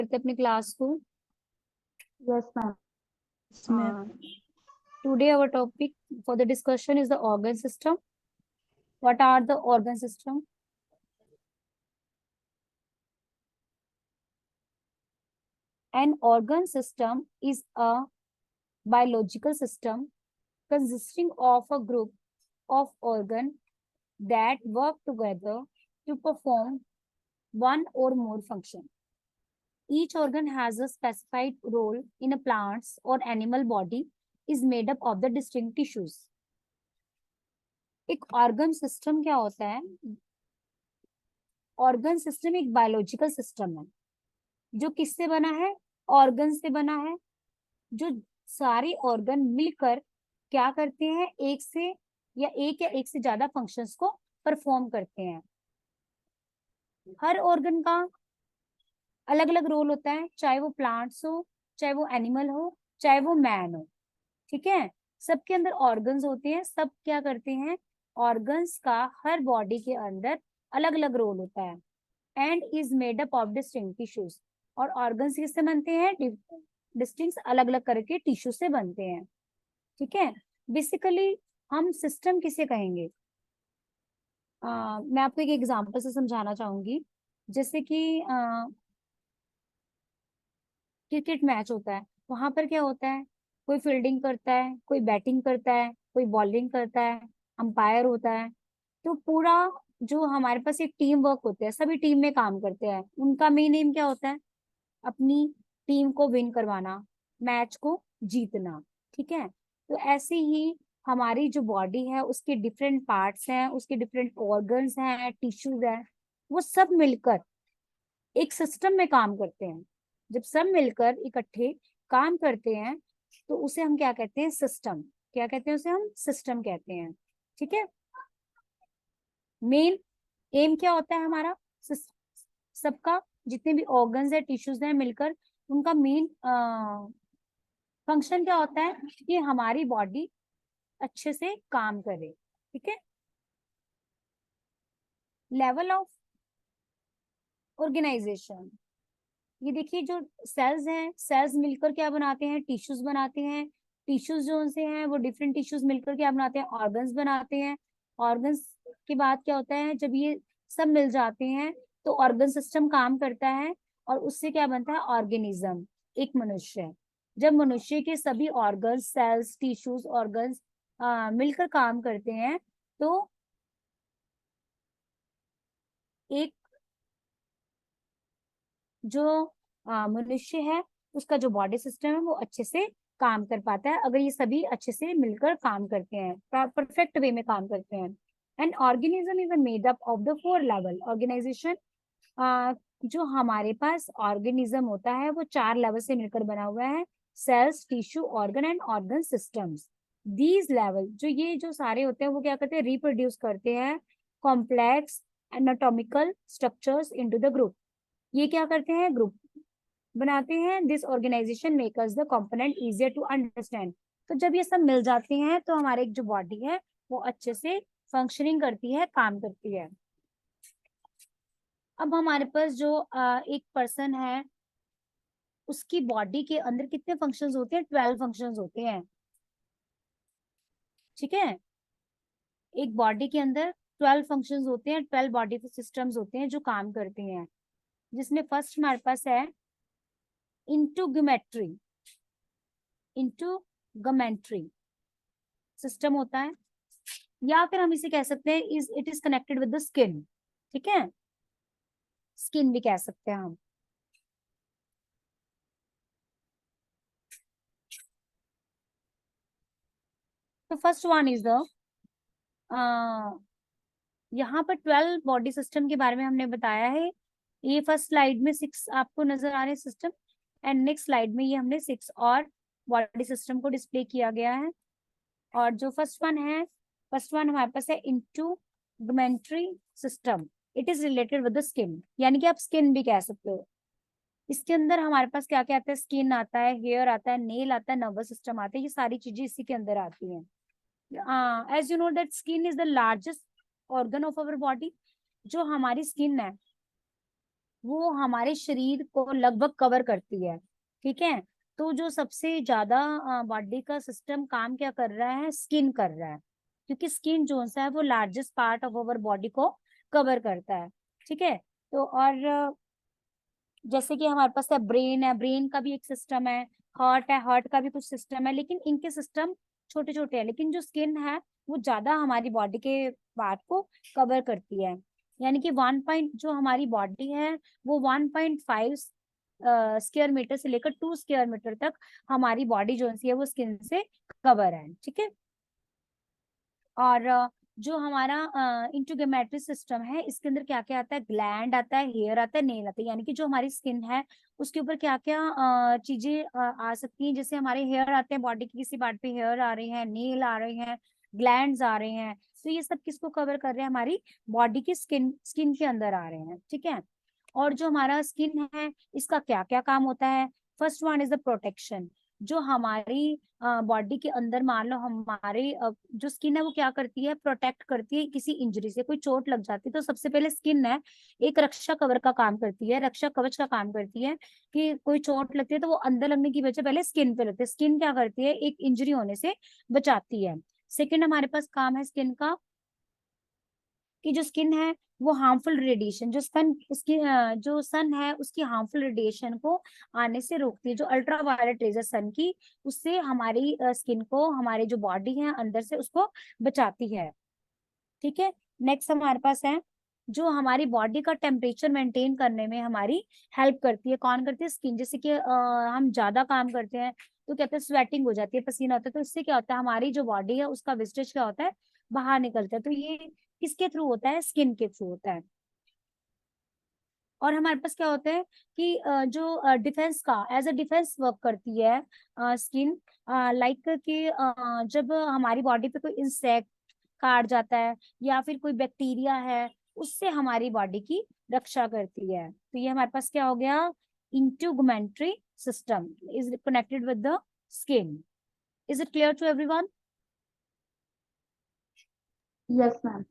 करते अपनी क्लास को। Yes, ma'am. Today our topic for the discussion is the organ system. What are the organ system? An organ system is a biological system consisting of a group of organs that work together to perform one or more function. Each organ has a specified role in a plant's or animal body, is made up of the distinct tissues. एक organ system क्या होता है? Organ system एक biological system है जो किससे बना है? ऑर्गन से बना है। जो सारे ऑर्गन मिलकर क्या करते हैं? एक या एक से ज्यादा फंक्शंस को परफॉर्म करते हैं। हर ऑर्गन का अलग अलग रोल होता है, चाहे वो प्लांट्स हो, चाहे वो एनिमल हो, चाहे वो मैन हो। ठीक है, सबके अंदर ऑर्गन्स होते हैं। सब क्या करते हैं? ऑर्गन्स का हर बॉडी के अंदर अलग अलग रोल होता है and is made up of distinct tissues. और ऑर्गन्स किससे बनते हैं? डिस्टिंक्ट अलग अलग करके टिश्यू से बनते हैं। ठीक है, बेसिकली हम सिस्टम किसे कहेंगे? मैं आपको एक एग्जांपल से समझाना चाहूंगी। जैसे कि क्रिकेट मैच होता है, वहां पर क्या होता है? कोई फील्डिंग करता है, कोई बैटिंग करता है, कोई बॉलिंग करता है, अंपायर होता है। तो पूरा जो हमारे पास एक टीम वर्क होता है, सभी टीम में काम करते हैं। उनका मेन एम क्या होता है? अपनी टीम को विन करवाना, मैच को जीतना। ठीक है, तो ऐसे ही हमारी जो बॉडी है उसके डिफरेंट पार्ट्स हैं, उसके डिफरेंट ऑर्गन्स हैं, टिश्यूज हैं, वो सब मिलकर एक सिस्टम में काम करते हैं। जब सब मिलकर इकट्ठे काम करते हैं तो उसे हम क्या कहते हैं? सिस्टम। क्या कहते हैं? उसे हम सिस्टम कहते हैं। ठीक है, मेन एम क्या होता है हमारा? सबका जितने भी ऑर्गन्स है, टिश्यूज हैं मिलकर, उनका मेन फंक्शन क्या होता है कि हमारी बॉडी अच्छे से काम करे। ठीक है, लेवल ऑफ ऑर्गेनाइजेशन। ये देखिए, जो सेल्स हैं, सेल्स मिलकर क्या बनाते हैं? टिश्यूज बनाते हैं। टिश्यूज जो उनसे हैं वो डिफरेंट टिश्यूज मिलकर क्या बनाते हैं? ऑर्गन्स बनाते हैं। ऑर्गन्स के बाद क्या होता है? जब ये सब मिल जाते हैं तो ऑर्गन सिस्टम काम करता है और उससे क्या बनता है? ऑर्गेनिज्म, एक मनुष्य। जब मनुष्य के सभी ऑर्गन्स, सेल्स, टिश्यूज, ऑर्गन्स मिलकर काम करते हैं तो एक जो मनुष्य है उसका जो बॉडी सिस्टम है वो अच्छे से काम कर पाता है, अगर ये सभी अच्छे से मिलकर काम करते हैं, परफेक्ट वे में काम करते हैं। And organism is made up of the 4 level organisation. जो हमारे पास ऑर्गेनिज्म होता है वो 4 लेवल से मिलकर बना हुआ है: cells, tissue, organ and organ systems. These level जो सारे होते हैं वो क्या करते हैं? रिप्रोड्यूस करते हैं complex anatomical structures into the group. ये क्या करते हैं? ग्रुप बनाते हैं। This organisation makers the component easier to understand. तो जब ये सब मिल जाते हैं तो हमारे एक जो बॉडी है वो अच्छे से फंक्शनिंग करती है, काम करती है। अब हमारे पास जो एक पर्सन है उसकी बॉडी के अंदर कितने फंक्शंस होते हैं? 12 फंक्शंस होते हैं। ठीक है, एक बॉडी के अंदर 12 फंक्शंस होते हैं, 12 बॉडी सिस्टम्स होते हैं जो काम करते हैं। जिसमें फर्स्ट हमारे पास है इंटूगमेट्री। इंटूगमेंट्री सिस्टम होता है, या फिर हम इसे कह सकते हैं it is connected with the skin. ठीक है, स्किन भी कह सकते हैं हम। तो फर्स्ट वन इज द यहाँ पर 12 बॉडी सिस्टम के बारे में हमने बताया है। ये फर्स्ट स्लाइड में 6 आपको नजर आ रहे हैं सिस्टम, एंड नेक्स्ट स्लाइड में ये हमने 6 और बॉडी सिस्टम को डिस्प्ले किया गया है। और जो फर्स्ट वन हमारे पास है integumentary system. It is related with the skin, यानी कि आप स्किन भी कह सकते हो। इसके अंदर हमारे पास क्या क्या आता है? स्किन आता है, हेयर आता है, नेल आता है, नर्वस सिस्टम आता है। ये सारी चीजें इसी के अंदर आती हैं। As you know that skin is the largest organ of our body. जो हमारी स्किन है वो हमारे शरीर को लगभग कवर करती है। ठीक है, तो जो सबसे ज्यादा बॉडी का सिस्टम काम क्या कर रहा है, स्किन कर रहा है, क्योंकि स्किन जो सा है वो largest part of our body को कवर करता है। ठीक है, तो और जैसे कि हमारे पास है, ब्रेन का भी एक सिस्टम है, हार्ट का भी कुछ सिस्टम है, लेकिन इनके सिस्टम छोटे छोटे हैं, लेकिन जो स्किन है वो ज्यादा हमारी बॉडी के पार्ट को कवर करती है। यानी कि 1 पॉइंट जो हमारी बॉडी है वो 1.5 स्क्वायर मीटर से लेकर 2 स्क्वायर मीटर तक हमारी बॉडी जो सी है वो स्किन से कवर है। ठीक है, और जो हमारा इंट्रोगेमेट्री सिस्टम है, इसके अंदर क्या क्या आता है, ग्लैंड आता है, हेयर आता है, नेल आता है। यानी कि जो हमारी स्किन है उसके ऊपर क्या क्या चीजें आ सकती हैं, जैसे हमारे हेयर आते हैं, बॉडी की किसी पार्ट पे हेयर आ रहे हैं, नेल आ रहे हैं, ग्लैंड्स आ रहे हैं, तो ये सब किसको कवर कर रहे हैं, हमारी बॉडी की स्किन के अंदर आ रहे हैं। ठीक है, और जो हमारा स्किन है इसका क्या क्या काम होता है, first one is the protection. जो हमारी बॉडी के अंदर मान लो हमारे जो स्किन है वो क्या करती है, प्रोटेक्ट करती है, किसी इंजरी से कोई चोट लग जाती है तो सबसे पहले स्किन है एक रक्षा कवर का काम करती है, रक्षा कवच का काम करती है, कि कोई चोट लगती है तो वो अंदर लगने की वजह पहले स्किन पे लगती है, स्किन क्या करती है, एक इंजरी होने से बचाती है। सेकेंड हमारे पास काम है स्किन का, कि जो स्किन है वो हार्मफुल रेडिएशन, जो सन है उसकी हार्मफुल रेडिएशन को आने से रोकती है, जो अल्ट्रा वायलेट रेजर सन की, उससे हमारी स्किन को, हमारी जो बॉडी है अंदर से उसको बचाती है। ठीक है, नेक्स्ट हमारे पास है जो हमारी बॉडी का टेम्परेचर मेंटेन करने में हमारी हेल्प करती है, कौन करती है, स्किन। जैसे कि हम ज्यादा काम करते हैं तो कहते हैं स्वेटिंग हो जाती है, पसीना होता है, तो इससे क्या होता है, हमारी जो बॉडी है उसका वेस्टेज क्या होता है, बाहर निकलता है, तो ये किसके थ्रू होता है, स्किन के थ्रू होता है। और हमारे पास क्या होता है कि जो डिफेंस का एज अ डिफेंस वर्क करती है स्किन, लाइक कि जब हमारी बॉडी पे कोई इंसेक्ट काट जाता है या फिर कोई बैक्टीरिया है, उससे हमारी बॉडी की रक्षा करती है। तो ये हमारे पास क्या हो गया, integumentary system is connected with the skin. Is it clear to everyone? Yes ma'am.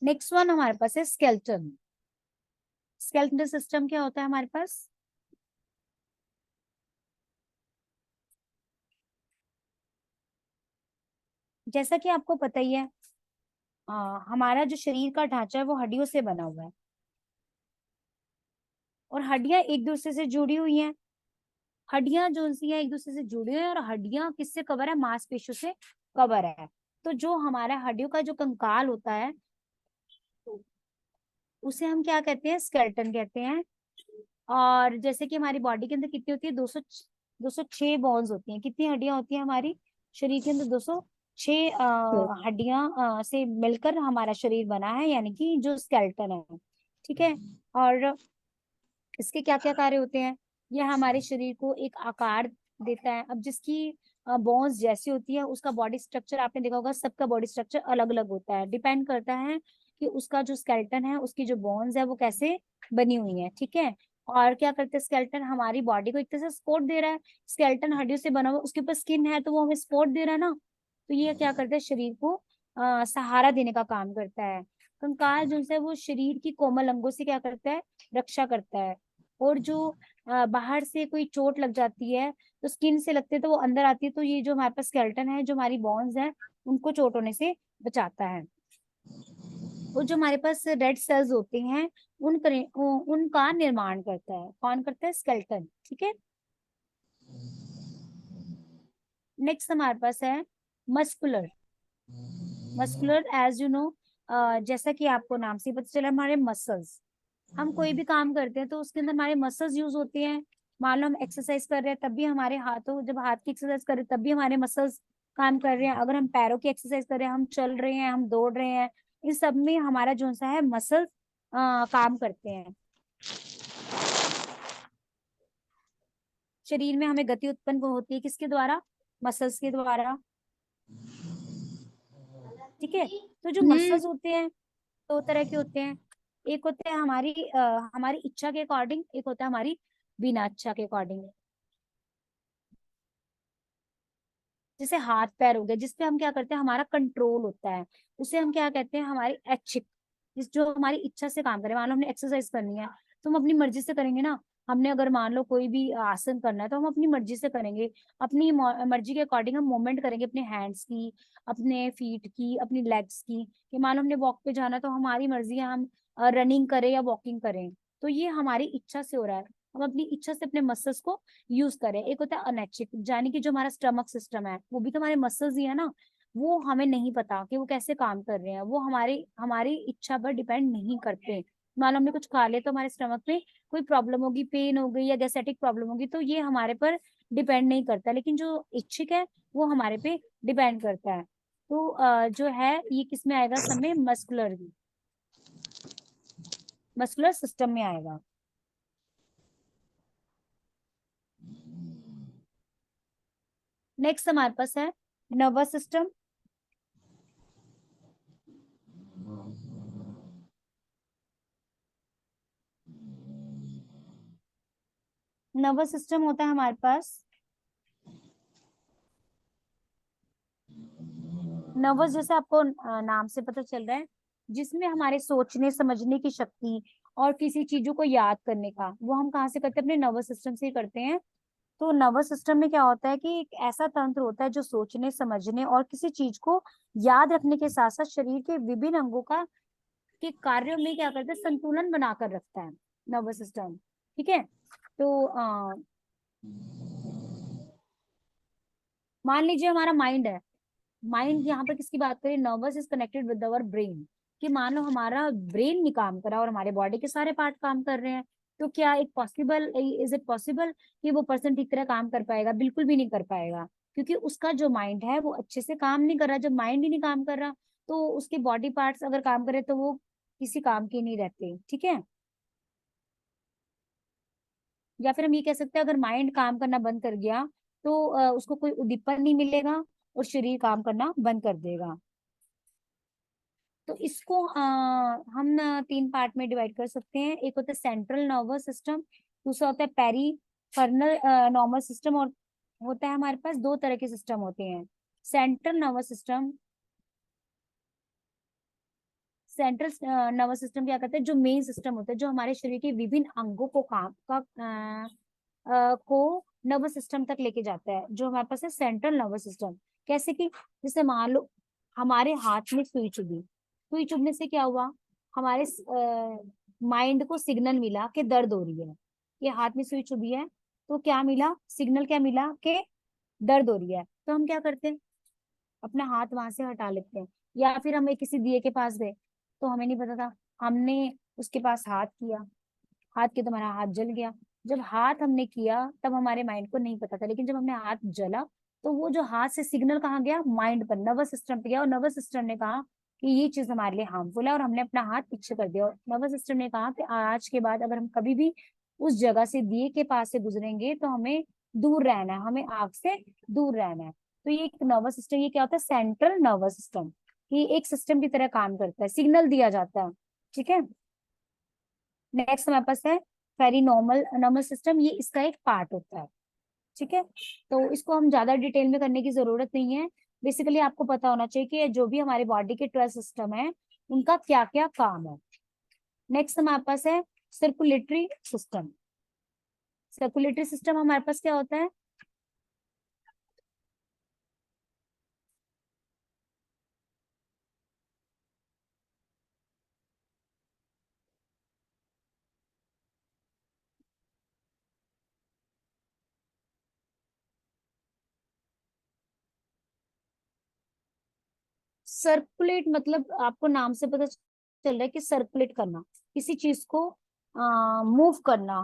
Next one हमारे पास है स्केलेटन। स्केलेटन सिस्टम क्या होता है हमारे पास, जैसा कि आपको पता ही है, हमारा जो शरीर का ढांचा है वो हड्डियों से बना हुआ है, और हड्डियां एक दूसरे से जुड़ी हुई हैं। हड्डियां जो सी है एक दूसरे से जुड़ी हुई है, और हड्डियां किससे कवर है, मांसपेशियों से कवर है। तो जो हमारा हड्डियों का जो कंकाल होता है उसे हम क्या कहते हैं, स्केलेटन कहते हैं। और जैसे कि हमारी बॉडी के अंदर कितनी होती है, 206 बोन्स होती हैं। कितनी हड्डियां होती हैं हमारी शरीर के अंदर, 206 हड्डियां से मिलकर हमारा शरीर बना है, यानी कि जो स्केलेटन है। ठीक है, और इसके क्या क्या कार्य होते हैं, यह हमारे शरीर को एक आकार देता है। अब जिसकी बोन्स जैसी होती है उसका बॉडी स्ट्रक्चर आपने देखा होगा, सबका बॉडी स्ट्रक्चर अलग अलग होता है, डिपेंड करता है कि उसका जो स्केलेटन है, उसकी जो बोन्स है वो कैसे बनी हुई है। ठीक है, और क्या करते हैं, स्केलेटन हमारी बॉडी को एक तरह से सपोर्ट दे रहा है, स्केलेटन हड्डियों से बना हुआ, उसके ऊपर स्किन है तो वो हमें सपोर्ट दे रहा है ना, तो ये क्या करता है, शरीर को सहारा देने का काम करता है। कंकाल जो है वो शरीर की कोमल अंगों से क्या करता है, रक्षा करता है। और जो बाहर से कोई चोट लग जाती है तो स्किन से लगते हैं तो वो अंदर आती है, तो ये जो हमारे पास स्केलेटन है, जो हमारी बोन्स है, उनको चोट होने से बचाता है। और जो हमारे पास रेड सेल्स होते हैं उनका निर्माण करता है, कौन करता है, स्केलेटन। ठीक है, नेक्स्ट हमारे पास है muscular. Muscular as you know, जैसा कि आपको नाम से ही पता चला, हमारे मसल्स, हम कोई भी काम करते हैं तो उसके अंदर हमारे मसल्स यूज होते हैं। मान लो हम एक्सरसाइज कर रहे हैं तब भी हमारे हाथों, जब हाथ की एक्सरसाइज कर रहे हैं तब भी हमारे मसल्स काम कर रहे हैं, अगर हम पैरों की एक्सरसाइज कर रहे हैं, हम चल रहे हैं, हम दौड़ रहे हैं, इन सब में हमारा जो सा है मसल्स काम करते हैं। शरीर में हमें गति उत्पन्न होती है किसके द्वारा, मसल्स के द्वारा। ठीक है, तो जो मसल्स होते हैं दो तरह के होते हैं, एक होते हैं हमारी इच्छा के अकॉर्डिंग, एक होता है हमारी बिना इच्छा के अकॉर्डिंग। जैसे हाथ पैर हो गए, जिसपे हम क्या करते हैं, हमारा कंट्रोल होता है, उसे हम क्या कहते हैं, हमारी ऐच्छिक, जिस जो हमारी इच्छा से काम करे। मान लो हमने एक्सरसाइज करनी है तो हम अपनी मर्जी से करेंगे ना। हमने अगर मान लो कोई भी आसन करना है तो हम अपनी मर्जी से करेंगे, अपनी मर्जी के अकॉर्डिंग हम मूवमेंट करेंगे अपने हैंड्स की, अपने फीट की, अपनी लेग्स की। कि मान लो हमने वॉक पे जाना है तो हमारी मर्जी है हम रनिंग करें या वॉकिंग करें। तो ये हमारी इच्छा से हो रहा है, हम अपनी इच्छा से अपने मसल्स को यूज करें। एक होता है अनैच्छिक, यानी कि जो हमारा स्टमक सिस्टम है वो भी तो हमारे मसल्स ही है ना, वो हमें नहीं पता कि वो कैसे काम कर रहे हैं, वो हमारी हमारी इच्छा पर डिपेंड नहीं करते। मान लो हमने कुछ खा लिया तो हमारे स्टमक में कोई प्रॉब्लम होगी, पेन हो गई या गैसेटिक प्रॉब्लम होगी, तो ये हमारे पर डिपेंड नहीं करता। लेकिन जो इच्छिक है वो हमारे पे डिपेंड करता है। तो जो है ये किस में आएगा, सब में मस्कुलर सिस्टम में आएगा। नेक्स्ट हमारे पास है नर्वस सिस्टम। नर्वस सिस्टम होता है हमारे पास, नर्वस जैसे आपको नाम से पता चल रहा है, जिसमें हमारे सोचने समझने की शक्ति और किसी चीजों को याद करने का, वो हम कहाँ से करते हैं, अपने नर्वस सिस्टम से ही करते हैं। तो नर्वस सिस्टम में क्या होता है कि एक ऐसा तंत्र होता है जो सोचने समझने और किसी चीज को याद रखने के साथ साथ शरीर के विभिन्न अंगों का के कार्यों में क्या करता है, संतुलन बनाकर रखता है नर्वस सिस्टम। ठीक है। तो मान लीजिए हमारा माइंड है, माइंड यहाँ पर किसकी बात करें, nervous is connected with our brain. कि मान लो हमारा ब्रेन नहीं काम कर रहा और हमारे बॉडी के सारे पार्ट काम कर रहे हैं, तो क्या एक पॉसिबल, इज इट पॉसिबल कि वो पर्सन ठीक तरह काम कर पाएगा? बिल्कुल भी नहीं कर पाएगा, क्योंकि उसका जो माइंड है वो अच्छे से काम नहीं कर रहा। जब माइंड ही नहीं काम कर रहा तो उसके बॉडी पार्ट्स अगर काम करे तो वो किसी काम के नहीं रहते। ठीक है। या फिर हम ये कह सकते हैं अगर माइंड काम करना बंद कर गया तो उसको कोई उद्दीपन नहीं मिलेगा और शरीर काम करना बंद कर देगा। तो इसको हम तीन पार्ट में डिवाइड कर सकते हैं। एक होता है सेंट्रल नर्वस सिस्टम, दूसरा होता है पेरिफेरल नर्वस सिस्टम, और होता है हमारे पास दो तरह के सिस्टम होते हैं। Central nervous system, central nervous system क्या करता है, जो मेन सिस्टम होता है जो हमारे शरीर के विभिन्न अंगों को काम का को नर्वस सिस्टम तक लेके जाता है, जो हमारे पास है सेंट्रल नर्वस सिस्टम। कैसे कि जैसे मान लो हमारे हाथ में सुई चुभी, सुई चुभने से क्या हुआ, हमारे माइंड को सिग्नल मिला कि दर्द हो रही है। ये हाथ में सुई चुभी है तो क्या मिला सिग्नल, क्या मिला कि दर्द हो रही है। तो हम क्या करते हैं, अपना हाथ वहां से हटा लेते हैं। या फिर हम किसी दिए के पास गए तो हमें नहीं पता था, हमने उसके पास हाथ किया, हाथ के तो हमारा हाथ जल गया। जब हाथ हमने किया तब हमारे माइंड को नहीं पता था, लेकिन जब हमने हाथ जला तो वो जो हाथ से सिग्नल कहाँ गया, माइंड पर, नर्वस सिस्टम पे गया, और नर्वस सिस्टम ने कहा कि ये चीज हमारे लिए हार्मफुल है और हमने अपना हाथ पीछे कर दिया। और नर्वस सिस्टम ने कहा कि आज के बाद अगर हम कभी भी उस जगह से दिए के पास से गुजरेंगे तो हमें दूर रहना है, हमें आग से दूर रहना है। तो ये एक नर्वस सिस्टम, ये क्या होता है, सेंट्रल नर्वस सिस्टम। ये एक सिस्टम की तरह काम करता है, सिग्नल दिया जाता है। ठीक है। नेक्स्ट हमारे पास है पेरिनोर्मल नर्वस सिस्टम, ये इसका एक पार्ट होता है। ठीक है। तो इसको हम ज्यादा डिटेल में करने की जरूरत नहीं है। बेसिकली आपको पता होना चाहिए कि जो भी हमारे बॉडी के 12 सिस्टम है उनका क्या क्या काम है। नेक्स्ट हमारे पास है सर्कुलेटरी सिस्टम। सर्कुलेटरी सिस्टम हमारे पास क्या होता है, सर्कुलेट मतलब आपको नाम से पता चल रहा है कि सर्कुलेट करना, किसी चीज को मूव करना,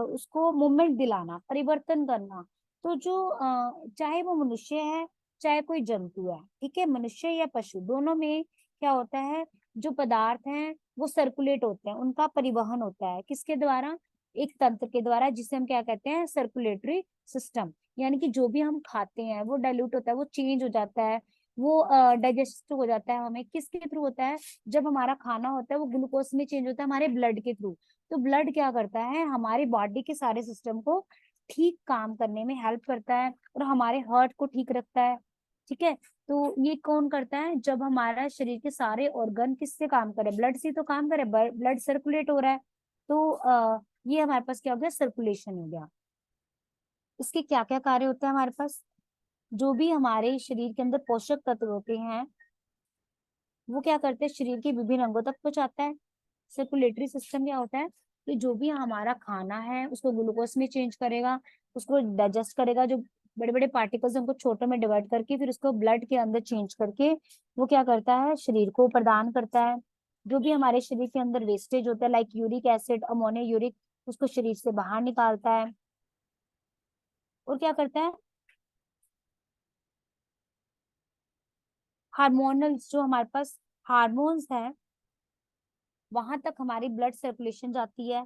उसको मूवमेंट दिलाना, परिवर्तन करना। तो जो चाहे वो मनुष्य है चाहे कोई जंतु है, ठीक है, मनुष्य या पशु, दोनों में क्या होता है, जो पदार्थ हैं वो सर्कुलेट होते हैं, उनका परिवहन होता है किसके द्वारा, एक तंत्र के द्वारा, जिसे हम क्या कहते हैं, सर्कुलेटरी सिस्टम। यानी कि जो भी हम खाते हैं वो डाइल्यूट होता है, वो चेंज हो जाता है, वो डाइजेस्ट हो जाता है हमें किसके थ्रू होता है, जब हमारा खाना होता है वो ग्लूकोज में चेंज होता है हमारे ब्लड के थ्रू। तो ब्लड क्या करता है, हमारी बॉडी के सारे सिस्टम को ठीक काम करने में हेल्प करता है और हमारे हार्ट को ठीक रखता है। ठीक है। तो ये कौन करता है, जब हमारा शरीर के सारे ऑर्गन किससे काम करे, ब्लड से तो काम करे, ब्लड सर्कुलेट हो रहा है। तो ये हमारे पास क्या हो गया, सर्कुलेशन हो गया। इसके क्या क्या कार्य होते हैं हमारे पास, जो भी हमारे शरीर के अंदर पोषक तत्व होते हैं वो क्या करते हैं, शरीर के विभिन्न अंगों तक पहुंचाता है। सर्कुलेटरी सिस्टम क्या होता है कि जो भी हमारा खाना है उसको ग्लूकोज में चेंज करेगा, उसको डाइजेस्ट करेगा, जो बड़े बड़े पार्टिकल्स उनको छोटों में डिवाइड करके फिर उसको ब्लड के अंदर चेंज करके वो क्या करता है, शरीर को प्रदान करता है। जो भी हमारे शरीर के अंदर वेस्टेज होता है like uric acid, ammonia, uric, उसको शरीर से बाहर निकालता है। और क्या करता है, हार्मोनल्स, जो हमारे पास हार्मोन्स है वहां तक हमारी ब्लड सर्कुलेशन जाती है,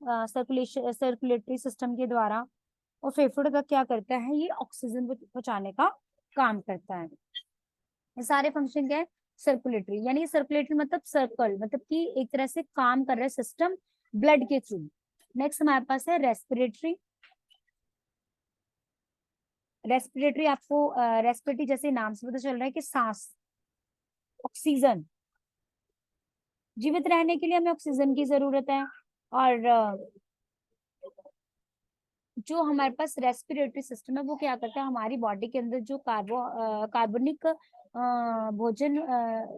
सर्कुलेटरी सिस्टम के द्वारा। और फेफड़े का क्या करता है, ये ऑक्सीजन पहुंचाने का काम करता है। ये सारे फंक्शन क्या है, सर्कुलेटरी, यानी कि सर्कुलेटरी मतलब सर्कल, मतलब कि एक तरह से काम कर रहा है सिस्टम ब्लड के थ्रू। नेक्स्ट हमारे पास है रेस्पिरेटरी। रेस्पिरेटरी आपको रेस्पिरेटरी जैसे नाम से पता चल रहा है कि सांस, ऑक्सीजन, जीवित रहने के लिए हमें ऑक्सीजन की जरूरत है। और जो हमारे पास रेस्पिरेटरी सिस्टम है वो क्या करता है, हमारी बॉडी के अंदर जो कार्बनिक भोजन,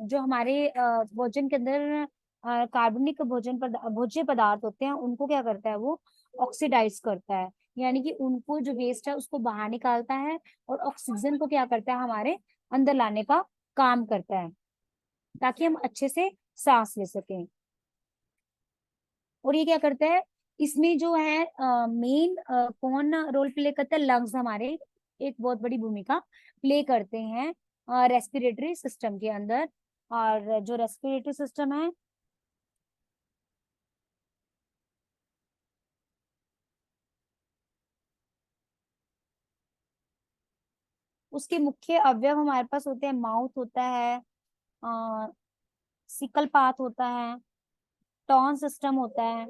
जो हमारे भोजन के अंदर कार्बनिक भोज्य पदार्थ होते हैं उनको क्या करता है, वो ऑक्सीडाइज करता है, यानी कि उनको जो वेस्ट है उसको बाहर निकालता है और ऑक्सीजन को क्या करता है, हमारे अंदर लाने का काम करता है ताकि हम अच्छे से सांस ले सकें। और ये क्या करता है, इसमें जो है मेन कौन रोल प्ले करता है, लंग्स हमारे एक बहुत बड़ी भूमिका प्ले करते हैं रेस्पिरेटरी सिस्टम के अंदर। और जो रेस्पिरेटरी सिस्टम है उसके मुख्य अवयव हमारे पास होते हैं, माउथ होता है, सिकल पाथ होता है, टॉन सिस्टम होता है,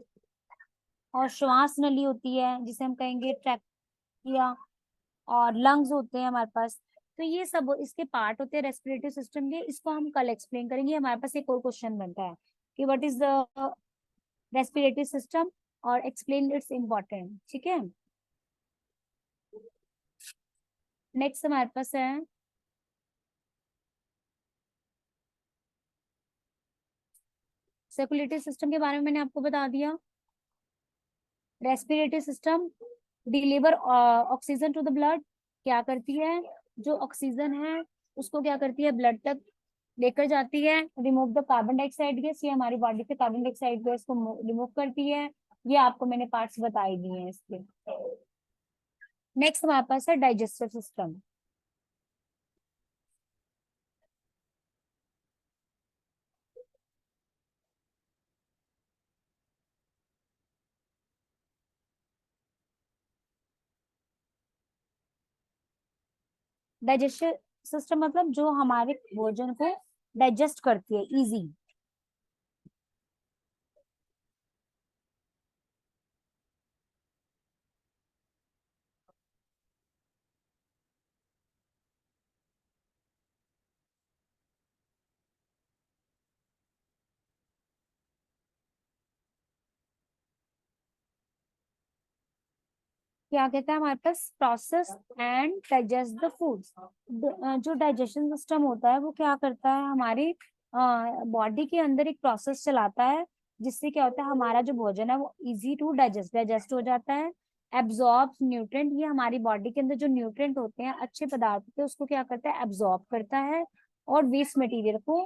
और श्वास नली होती है जिसे हम कहेंगे ट्रैकिया, और लंग्स होते हैं हमारे पास। तो ये सब इसके पार्ट होते हैं रेस्पिरेटरी सिस्टम के, इसको हम कल एक्सप्लेन करेंगे। हमारे पास एक और क्वेश्चन बनता है कि what is the respiratory system और एक्सप्लेन इट्स इम्पोर्टेंट, ठीक है। नेक्स्ट हमारे पास है सर्कुलेटरी सिस्टम के बारे में मैंने आपको बता दिया। Respiratory system deliver oxygen to the blood, क्या करती है, जो ऑक्सीजन है उसको क्या करती है, ब्लड तक लेकर जाती है। Remove the carbon dioxide gas, ये हमारी बॉडी से कार्बन डाइऑक्साइड गैस को रिमूव करती है। ये आपको मैंने पार्ट्स बताई दिए हैं इसके। नेक्स्ट हमारे पास है डाइजेस्टिव सिस्टम। डाइजेस्टिव सिस्टम मतलब जो हमारे भोजन को डाइजेस्ट करती है, इजी। क्या कहता है हमारे पास, process and digest the foods. जो डाइजेशन सिस्टम होता है वो क्या करता है, हमारी बॉडी के अंदर एक प्रोसेस चलाता है जिससे क्या होता है, हमारा जो भोजन है वो इजी टू डाइजेस्ट हो जाता है। एब्जॉर्ब न्यूट्रेंट, ये हमारी बॉडी के अंदर जो न्यूट्रेंट होते हैं, अच्छे पदार्थ होते हैं, उसको क्या करता है, एब्जॉर्ब करता है और वेस्ट मटेरियल को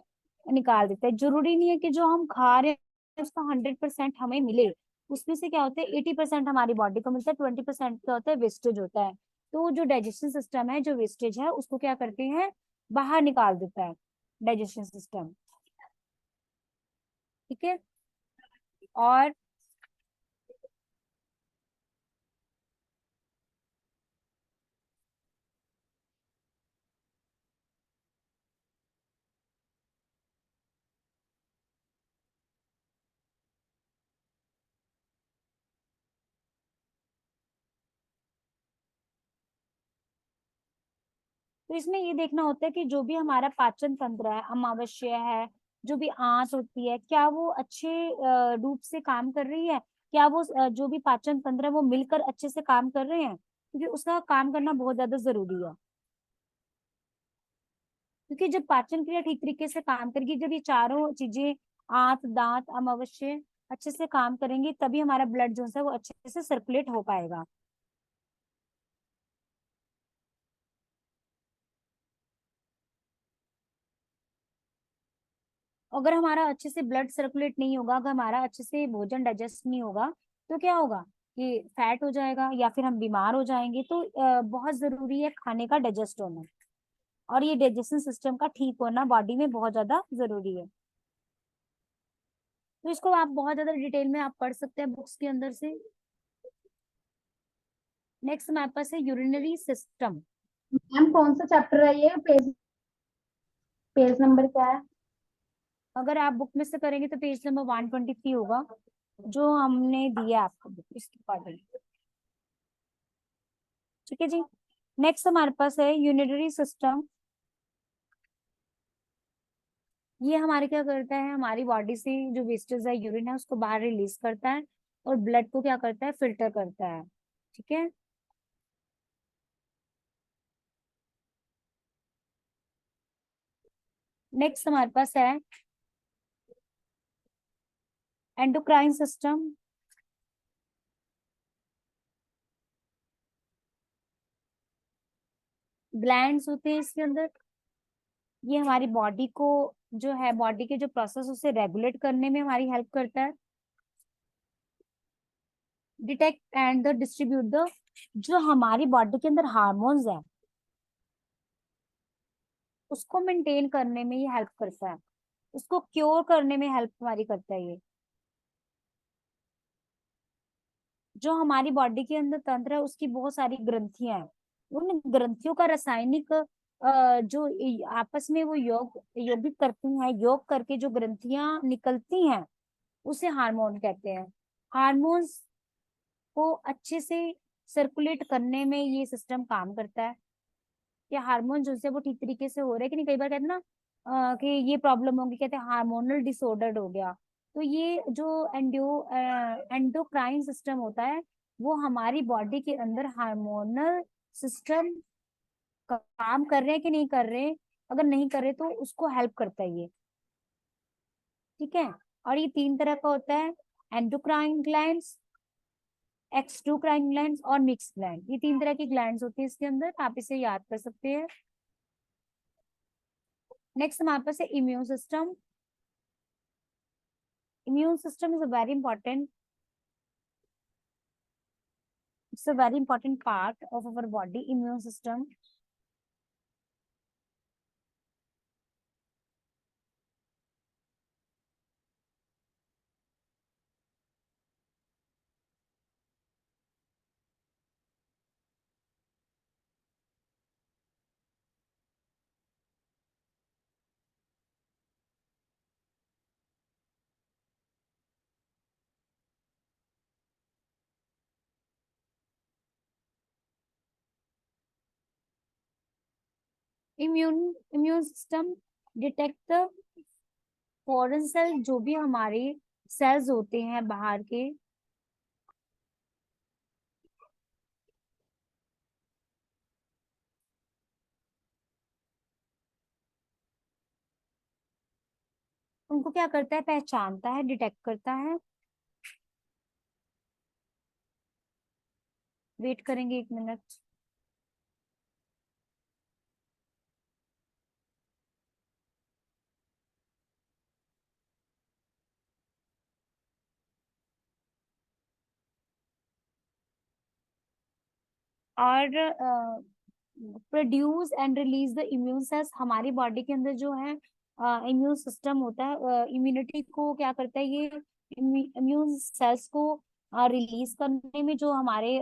निकाल देता है। जरूरी नहीं है कि जो हम खा रहे हैं उसका 100% हमें मिले, उसमें से क्या होता है 80% हमारी बॉडी को मिलता है, 20% क्या होता है, वेस्टेज होता है। तो जो डाइजेशन सिस्टम है, जो वेस्टेज है उसको क्या करते हैं, बाहर निकाल देता है डाइजेशन सिस्टम, ठीक है। और तो इसमें ये देखना होता है कि जो भी हमारा पाचन तंत्र है, अमावस्या है, जो भी आंत होती है, क्या वो अच्छे रूप से काम कर रही है? क्या वो जो भी पाचन तंत्र है वो मिलकर अच्छे से काम कर रहे हैं? क्योंकि उसका काम करना बहुत ज्यादा जरूरी है। क्योंकि जब पाचन क्रिया ठीक तरीके से काम करेगी, जब ये चारों चीजें, आंत, दांत, अमावस्या, अच्छे से काम करेंगे, तभी हमारा ब्लड जो है वो अच्छे से सर्कुलेट हो पाएगा। अगर हमारा अच्छे से ब्लड सर्कुलेट नहीं होगा, अगर हमारा अच्छे से भोजन डाइजेस्ट नहीं होगा, तो क्या होगा कि फैट हो जाएगा या फिर हम बीमार हो जाएंगे। तो बहुत जरूरी है खाने का डाइजेस्ट होना, और ये डाइजेशन सिस्टम का ठीक होना बॉडी में बहुत ज्यादा जरूरी है। तो इसको आप बहुत ज्यादा डिटेल में आप पढ़ सकते हैं बुक्स के अंदर से। नेक्स्ट हमारे पास है यूरिनरी सिस्टम। मैम कौन सा चैप्टर है ये? पेज पेज नंबर क्या है? अगर आप बुक में से करेंगे तो पेज नंबर 123 होगा, जो हमने दिया है आपको बुक इसके अकॉर्डिंग। ठीक है जी। नेक्स्ट हमारे पास है यूरिनरी सिस्टम। ये हमारे क्या करता है, हमारी बॉडी से जो वेस्टेज है, यूरिन है, उसको बाहर रिलीज करता है, और ब्लड को क्या करता है, फिल्टर करता है। ठीक है। नेक्स्ट हमारे पास है एंडोक्राइन सिस्टम। ग्लैंड्स होते हैं इसके अंदर। ये हमारी बॉडी को, जो है बॉडी के जो प्रोसेस, उसे रेगुलेट करने में हमारी हेल्प करता है। Detect and the distribute the, जो हमारी बॉडी के अंदर हार्मोन्स है उसको मेंटेन करने में ये हेल्प करता है, उसको क्योर करने में हेल्प हमारी करता है ये। जो हमारी बॉडी के अंदर तंत्र है, उसकी बहुत सारी ग्रंथियां हैं। उन ग्रंथियों का रासायनिक जो आपस में वो योगिक करती हैं, योग करके जो ग्रंथियां निकलती हैं, उसे हार्मोन कहते हैं। हार्मोन्स को अच्छे से सर्कुलेट करने में ये सिस्टम काम करता है। कि हार्मोन जो है वो ठीक तरीके से हो रहे हैं कि नहीं। कई बार कहते हैं ना कि ये प्रॉब्लम होगी, कहते हैं हार्मोनल डिसऑर्डर हो गया। तो ये जो एंडोक्राइन सिस्टम होता है, वो हमारी बॉडी के अंदर हार्मोनल सिस्टम काम कर रहे हैं कि नहीं कर रहे, अगर नहीं कर रहे तो उसको हेल्प करता है ये। ठीक है। और ये तीन तरह का होता है, एंडोक्राइन ग्लैंड्स, एक्सोक्राइन ग्लैंड्स और मिक्स ग्लैंड। ये तीन तरह की ग्लैंड्स होती है इसके अंदर, आप इसे याद कर सकते हैं। नेक्स्ट हमारे पास है immune system. Immune system is a very important, it's a very important part of our body, immune system. Immune system detect the foreign cell, जो भी हमारे सेल्स होते हैं बाहर के, उनको क्या करता है, पहचानता है, डिटेक्ट करता है। वेट करेंगे 1 मिनट। और produce and release the immune cells, हमारी बॉडी के अंदर जो है इम्यून सिस्टम होता है, इम्यूनिटी को क्या करता है ये, इम्यून सेल्स को रिलीज करने में, जो हमारे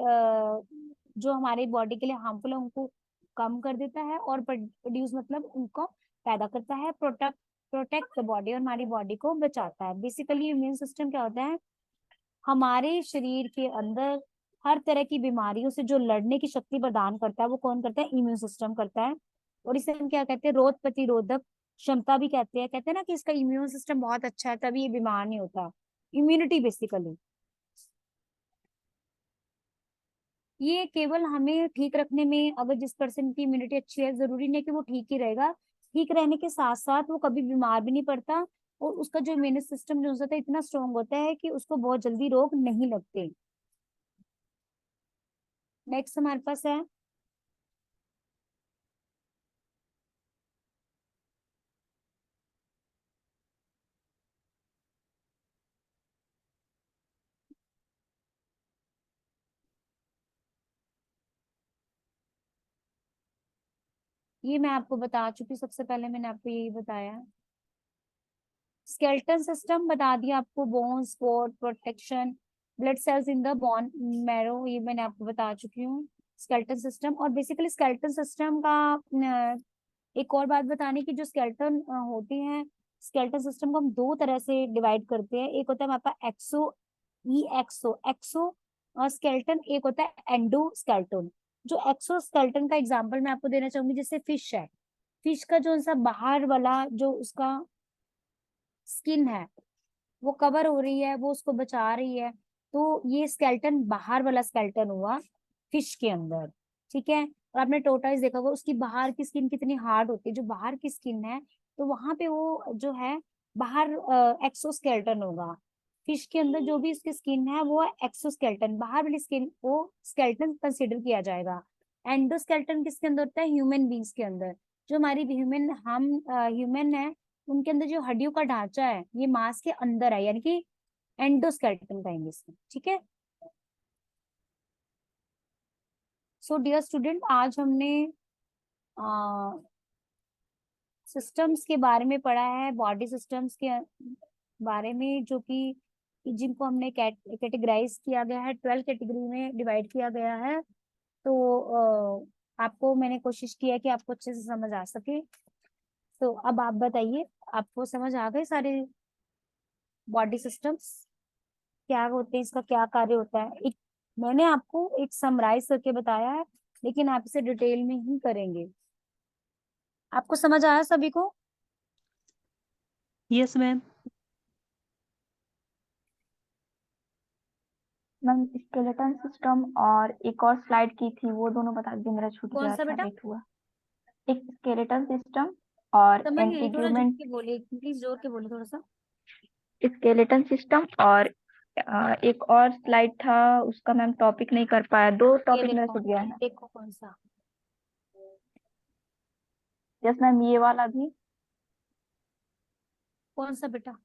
बॉडी के लिए हार्मफुल है उनको कम कर देता है, और प्रोड्यूस मतलब उनको पैदा करता है। प्रोटेक्ट द बॉडी, और हमारी बॉडी को बचाता है। बेसिकली इम्यून सिस्टम क्या होता है, हमारे शरीर के अंदर हर तरह की बीमारियों से जो लड़ने की शक्ति प्रदान करता है, वो कौन करता है, इम्यून सिस्टम करता है। और इसे हम क्या कहते हैं, रोग प्रतिरोधक क्षमता भी कहते हैं ना कि इसका इम्यून सिस्टम बहुत अच्छा है, तभी ये बीमार नहीं होता। इम्यूनिटी बेसिकली, ये केवल हमें ठीक रखने में, अगर जिस पर्सन की इम्यूनिटी अच्छी है, जरूरी नहीं कि वो ठीक ही रहेगा, ठीक रहने के साथ साथ वो कभी बीमार भी नहीं पड़ता, और उसका जो इम्यून सिस्टम जो होता है इतना स्ट्रांग होता है कि उसको बहुत जल्दी रोग नहीं लगते। नेक्स्ट हमारे पास है, ये मैं आपको बता चुकी, सबसे पहले मैंने आपको यही बताया। स्केलेटन सिस्टम बता दिया आपको, bone sport protection, blood cells in the bone marrow, ये मैंने आपको बता चुकी हूँ स्केलेटन सिस्टम। और बेसिकली स्केलेटन सिस्टम का एक और बात बताने की, जो स्केलेटन होती है, स्केलेटन सिस्टम को हम दो तरह से डिवाइड करते हैं। एक होता है हमारे पास एक्सो, ई एक्सो एक्सो स्केलेटन, एक होता है एंडो स्केलेटन। जो एक्सो स्केलेटन का एग्जांपल मैं आपको देना चाहूंगी, जैसे फिश है, फिश का जो सा बाहर वाला जो उसका स्किन है वो कवर हो रही है, वो उसको बचा रही है, तो ये स्केलेटन बाहर वाला स्केलेटन हुआ फिश के अंदर। ठीक है, और आपने टोटाइज देखा होगा, उसकी बाहर की स्किन कितनी हार्ड होती है, जो बाहर की स्किन है, तो वहां पे वो जो है बाहर एक्सोस्केलेटन होगा। फिश के अंदर जो भी उसकी स्किन है वो एक्सोस्केलेटन, बाहर वाली स्किन को स्केलेटन कंसिडर किया जाएगा। एंडोस्केलेटन किसके अंदर होता है? ह्यूमन बींग्स के अंदर। जो हमारी हम ह्यूमन है, उनके अंदर जो हड्डियों का ढांचा है ये मांस के अंदर है, यानी कि एंडोस्केलेटन कहेंगे इसको। ठीक है, सो डियर स्टूडेंट, आज हमने सिस्टम्स के बारे में पढ़ा है, बॉडी सिस्टम्स के बारे में, जो कि जिनको हमने कैटेगराइज किया गया है, 12 कैटेगरी में डिवाइड किया गया है। तो आपको मैंने कोशिश की है कि आपको अच्छे से समझ आ सके। तो अब आप बताइए, आपको समझ आ गए सारे बॉडी सिस्टम्स क्या होते हैं, इसका क्या कार्य होता है? एक मैंने आपको एक समराइज करके बताया है, लेकिन आप इसे डिटेल में ही करेंगे। आपको समझ आया सभी को? Yes ma'am. Ma'am skeleton system और एक और स्लाइड की थी, वो दोनों बता दीजिए, मेरा छूट कौन गया सा था बेटा? लेट हुआ। एक स्केलेटन सिस्टम और समझ नहीं आई, थोड़ा जोर एंटीग्यूमेंट, के बोलिए, प्लीज जोर के बोलिए थोड़ा सा। स्केलेटन सिस्टम और एक और स्लाइड था, उसका मैम टॉपिक नहीं कर पाया, दो ये टॉपिक मेरा देखो, छूट गया है। देखो कौन सा। यस मैम, ये वाला भी, कौन सा बेटा?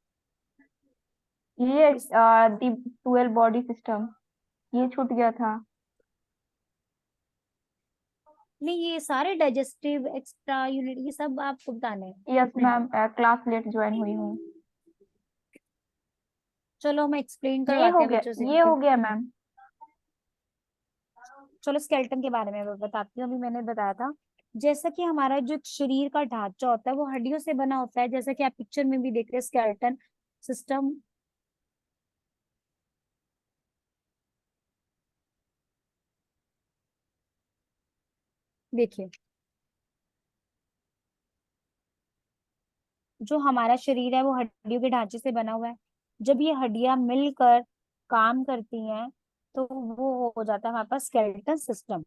ये इस दी 12 बॉडी सिस्टम, ये छूट गया था। नहीं, ये सारे डाइजेस्टिव एक्स्ट्रा यूनिट ये सब आपको बताने हैं। Yes ma'am, class late join हुई हूँ। चलो हम एक्सप्लेन ये करवाते हो हैं गया, बच्चों से ये हो गया मैम। चलो स्केलेटन के बारे में मैं बताती हूँ। अभी मैंने बताया था, जैसा कि हमारा जो शरीर का ढांचा होता है वो हड्डियों से बना होता है, जैसा कि आप पिक्चर में भी देख रहे हैं स्केलेटन सिस्टम। देखिए, जो हमारा शरीर है वो हड्डियों के ढांचे से बना हुआ है। जब ये हड्डियां मिलकर काम करती हैं तो वो हो जाता है हमारे पास स्केलेटन सिस्टम।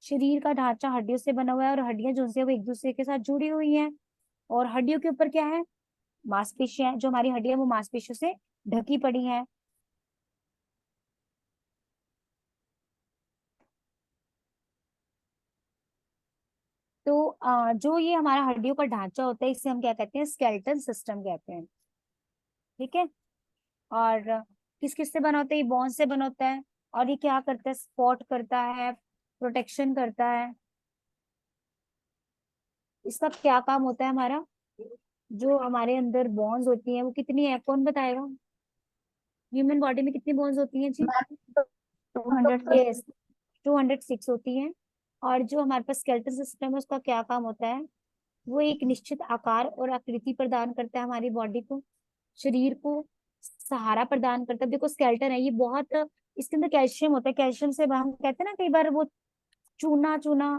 शरीर का ढांचा हड्डियों से बना हुआ है, और हड्डियां जो है वो एक दूसरे के साथ जुड़ी हुई हैं। और हड्डियों के ऊपर क्या है? मांसपेशियां। जो हमारी हड्डियां वो मांसपेशियों से ढकी पड़ी हैं। तो जो ये हमारा हड्डियों का ढांचा होता है इसे हम क्या कहते हैं? स्केलेटन सिस्टम कहते हैं। ठीक है, और किस किस से बना होता है? ये बोन से बना होता है। और ये क्या करता है? सपोर्ट करता है, प्रोटेक्शन करता है। इसका क्या काम होता है हमारा? जो हमारे अंदर बोन्स होती हैं वो कितनी है, कौन बताएगा? ह्यूमन बॉडी में कितनी बोन्स होती हैं जी? मैम 200। यस, 206 होती हैं। और जो हमारे पास स्केलेटन सिस्टम है उसका क्या काम होता है? वो एक निश्चित आकार और आकृति प्रदान करता है हमारी बॉडी को, शरीर को सहारा प्रदान करता है। देखो स्केलेटन है ये बहुत, इसके अंदर कैल्शियम होता है, कैल्शियम से हम कहते हैं ना कई बार वो चूना चूना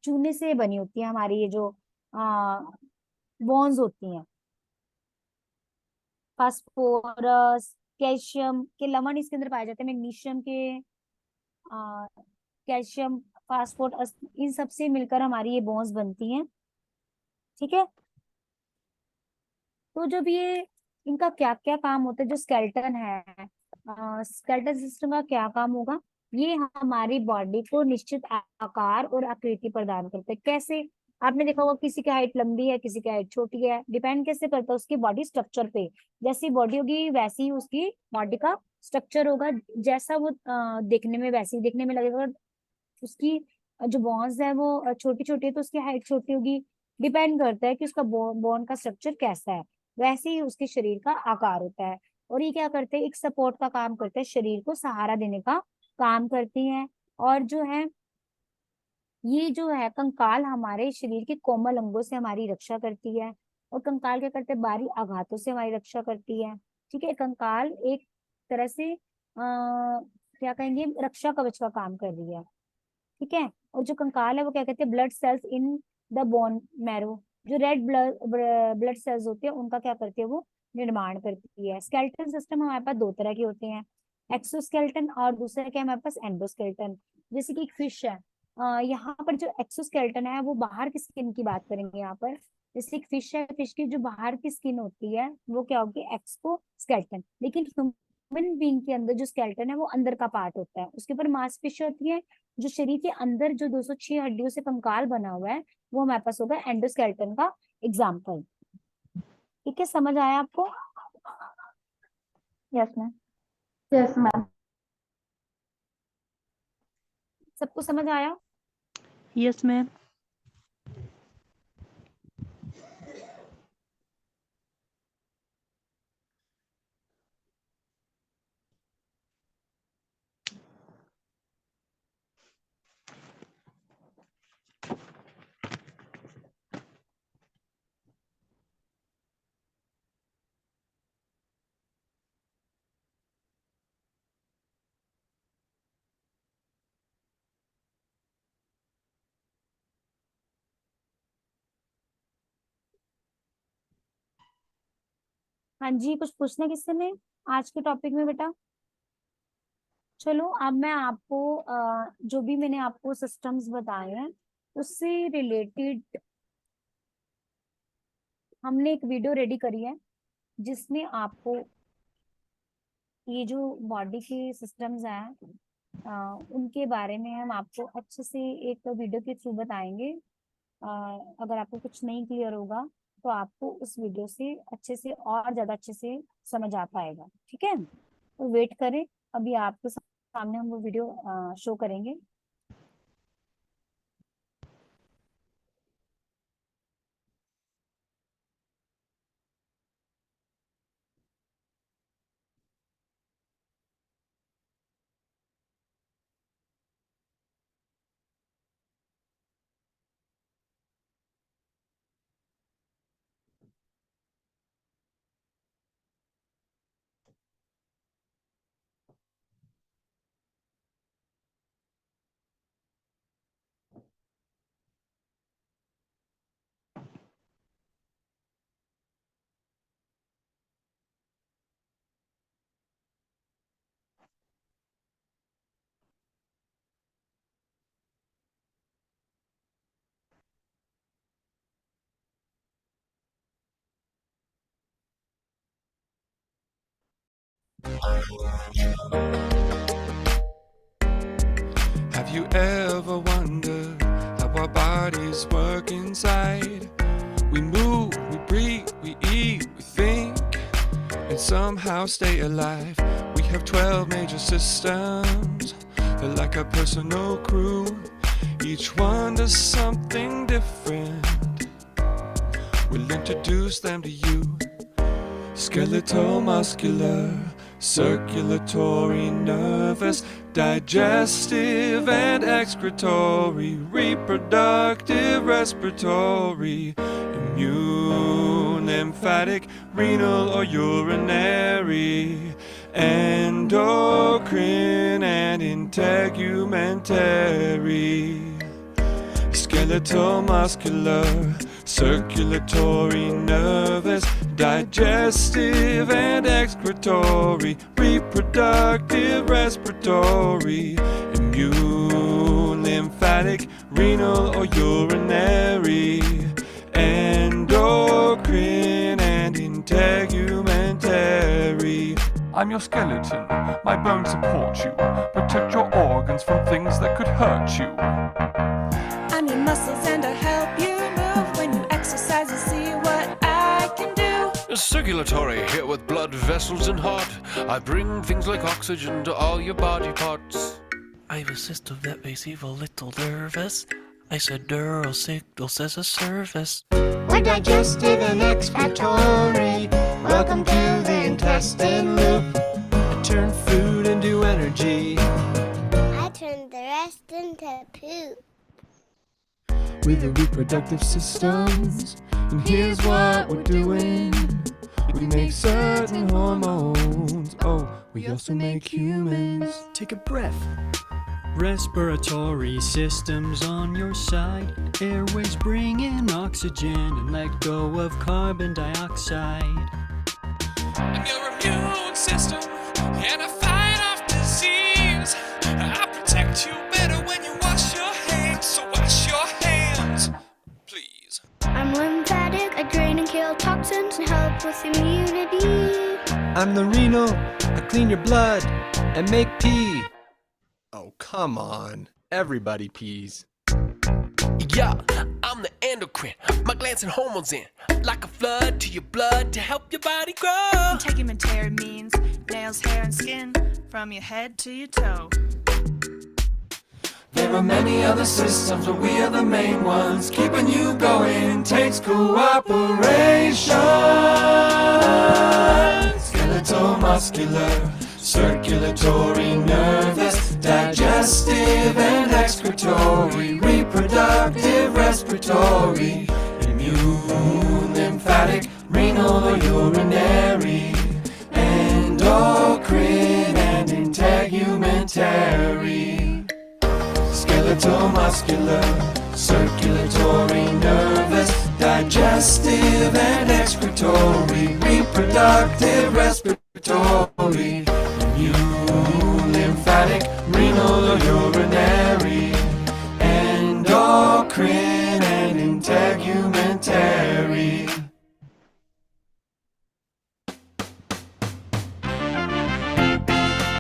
चूने से बनी होती है हमारी ये जो बोन्स होती हैं। फास्फोरस, कैल्शियम के लवण इसके अंदर पाए जाते हैं, मैग्नीशियम के, कैल्शियम, फास्फोरस, इन सब से मिलकर हमारी ये बोन्स बनती हैं। ठीक है। तो जब ये इनका क्या क्या काम होता है, जो स्केलेटन है, स्केलेटन सिस्टम का क्या काम होगा, ये हमारी बॉडी को निश्चित आकार और आकृति प्रदान करते हैं। कैसे? आपने देखा होगा किसी की हाइट लंबी है, किसी की हाइट छोटी है, डिपेंड कैसे करता है उसकी बॉडी स्ट्रक्चर पे। जैसी बॉडी होगी वैसी ही उसकी बॉडी का स्ट्रक्चर होगा, जैसा वो देखने में वैसे ही देखने में लगेगा। उसकी जो बोन्स है वो छोटी छोटी है तो उसकी हाइट छोटी होगी। डिपेंड करता है कि उसका बोन का स्ट्रक्चर कैसा है, वैसे ही उसके शरीर का आकार होता है। और ये क्या करते हैं, एक सपोर्ट का काम करते हैं, शरीर को सहारा देने का काम करती हैं। और जो है ये जो है कंकाल हमारे शरीर के कोमल अंगों से हमारी रक्षा करती है। और कंकाल क्या करते हैं, बाहरी आघातों से हमारी रक्षा करती है। ठीक है। कंकाल एक तरह से क्या कहेंगे, रक्षा कवच का काम कर रही है। ठीक है। और जो कंकाल है वो क्या कहते हैं, blood cells in the bone marrow, जो रेड ब्लड ब्लड सेल्स होते हैं उनका क्या करती है, वो निर्माण करती है। स्केलेटन सिस्टम हमारे पास दो तरह के होते हैं, एक्सोस्केलेटन और दूसरा क्या है हमारे पास, एंडोस्केलेटन। जैसे कि एक फिश है, यहाँ पर जो एक्सोस्केलेटन है वो बाहर की स्किन की बात करेंगे यहाँ पर। जैसे एक फिश है, फिश की जो बाहर की स्किन होती है वो क्या होगी, एक्सोस्केलेटन। लेकिन ह्यूमन बीइंग के अंदर जो स्केलेटन है वो अंदर का पार्ट होता है, उसके ऊपर मांसपेशी होती है। जो शरीर के अंदर जो 206 हड्डियों से कंकाल बना हुआ है वो हमारे पास होगा एंडोस्केलेटन का एग्जाम्पल। ठीक है, समझ आया आपको? Yes ma'am. Yes ma'am. सबको समझ आया? Yes ma'am. हाँ जी, कुछ पूछना किससे में आज के टॉपिक में बेटा? चलो अब मैं आपको जो भी मैंने आपको सिस्टम्स बताए हैं उससे रिलेटेड हमने एक वीडियो रेडी करी है, जिसमें आपको ये जो बॉडी के सिस्टम्स हैं उनके बारे में हम आपको अच्छे से एक वीडियो के थ्रू बताएंगे। अ, अगर आपको कुछ नहीं क्लियर होगा तो आपको उस वीडियो से अच्छे से और ज्यादा अच्छे से समझ आ पाएगा। ठीक है, तो वेट करें, अभी आपके सामने हम वो वीडियो शो करेंगे। Have you ever wondered how our bodies work inside? We move, we breathe, we eat, we think, and somehow stay alive. We have 12 major systems, they're like a personal crew. Each one does something different. We'll introduce them to you. Skeletal, muscular, circulatory, nervous, digestive and excretory, reproductive, respiratory, immune, lymphatic, renal or urinary, endocrine and integumentary, skeletal, muscular, circulatory, nervous, digestive and excretory, reproductive, respiratory, immune, lymphatic, renal or urinary, endocrine and integumentary. I'm your skeleton, my bones support you, protect your organs from things that could hurt you. I'm your muscles and I help you move. When you exercise, you see what I can do. Circulatory, here with blood vessels and heart. I bring things like oxygen to all your body parts. I have a system that makes you a little nervous. I send neural signals as a service. We're digestive and excretory. Welcome to the intestine loop. I turn food into energy. I turn the rest into poop. With the reproductive systems, and here's what we're doing. We make certain hormones. Oh, we also make humans. Take a breath. Respiratory systems on your side. Airways bring in oxygen and let go of carbon dioxide. I'm your immune system, and I fight off disease. I protect you better when you wash your hands, so wash your hands, please. I'm lymphatic. I drain and kill toxins and help with immunity. I'm the renal. I clean your blood and make pee. Oh, come on. Everybody pees. Yeah, I'm the endocrine. My glands and hormones in like a flood to your blood to help your body grow. Integumentary means nails, hair, and skin from your head to your toe. There are many other systems, but we are the main ones. Keeping you going takes cooperation. Skeletal, muscular, circulatory, nervous, digestive and excretory, reproductive, respiratory, immune, lymphatic, renal or urinary, endocrine and integumentary, skeletal, muscular, circulatory, nervous, digestive and excretory, reproductive, respiratory.